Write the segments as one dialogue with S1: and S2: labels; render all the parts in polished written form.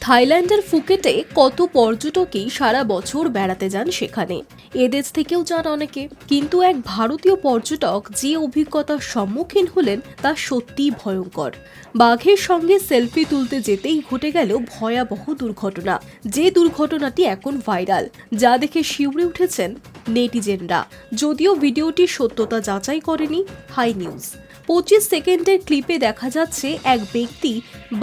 S1: থাইল্যান্ডের ফুকেটে কত পর্যটকই সারা বছর বেড়াতে যান সেখানে। এদেশ থেকেও যান অনেকে, কিন্তু এক ভারতীয় পর্যটক যে অভিজ্ঞতার সম্মুখীন হলেন তা সত্যিই ভয়ঙ্কর। বাঘের সঙ্গে সেলফি তুলতে যেতেই ঘটে গেল ভয়াবহ দুর্ঘটনা। যে দুর্ঘটনাটি এখন ভাইরাল, যা দেখে শিউরে উঠেছেন নেটিজেনরা। যদিও ভিডিওটির সত্যতা যাচাই করেনি হাই নিউজ। 25 সেকেন্ডের ক্লিপে দেখা যাচ্ছে এক ব্যক্তি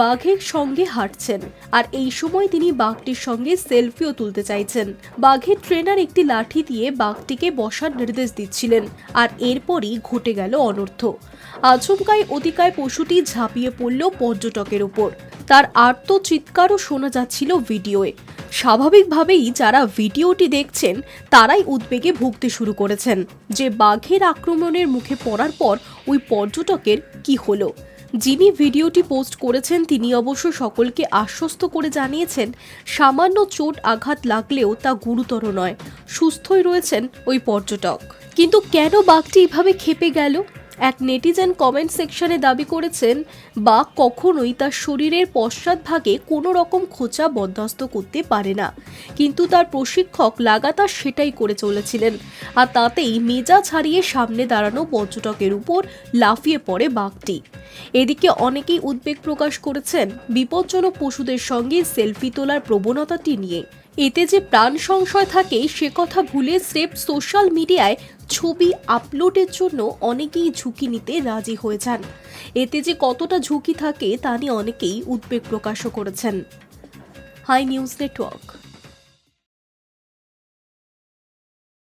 S1: বাঘের সঙ্গে হাঁটছেন, আর এই সময় তিনি বাঘটির সঙ্গে সেলফিও তুলতে চাইছেন। বাঘের ট্রেনার একটি লাঠি দিয়ে বাঘটিকে বসার নির্দেশ দিচ্ছিলেন, আর এরপরই ঘটে গেল অনর্থ। আচমকাই অতিকায় পশুটি ঝাঁপিয়ে পড়ল পর্যটকের উপর। তার আর্ত চিৎকারও শোনা যাচ্ছিল ভিডিওয়ে। স্বাভাবিকভাবেই যারা ভিডিওটি দেখছেন তারাই উদ্বেগে ভুগতে শুরু করেছেন যে বাঘের আক্রমণের মুখে পড়ার পর ওই পর্যটকের কি হলো। যিনি ভিডিওটি পোস্ট করেছেন তিনি অবশ্য সকলকে আশ্বস্ত করে জানিয়েছেন সামান্য চোট আঘাত লাগলেও তা গুরুতর নয়, সুস্থই রয়েছেন ওই পর্যটক। কিন্তু কেন বাঘটি এভাবে ক্ষেপে গেল? এক নেটিজেন কমেন্ট সেকশনে দাবি করেছেন বাঘ কখনোই তার শরীরের পশ্চাৎভাগে কোনো রকম খোঁচা বরদাস্ত করতে পারে না, কিন্তু তার প্রশিক্ষক লাগাতার সেটাই করে চলেছিলেন, আর তাতেই মেজাজ হারিয়ে সামনে দাঁড়ানো পর্যটকের উপর লাফিয়ে পড়ে বাঘটি। এদিকে অনেকেই উদ্বেগ প্রকাশ করেছেন বিপজ্জনক পশুদের সঙ্গে সেলফি তোলার প্রবণতাটি নিয়ে। এতে যে প্রাণ সংশয় থাকে সে কথা ভুলে স্রেফ সোশ্যাল মিডিয়ায় ছবি আপলোডের জন্য অনেকেই ঝুঁকি নিতে রাজি হয়ে যান। এতে যে কতটা ঝুঁকি থাকে তা নিয়ে অনেকেই উদ্বেগ প্রকাশও করেছেন। Hi news network.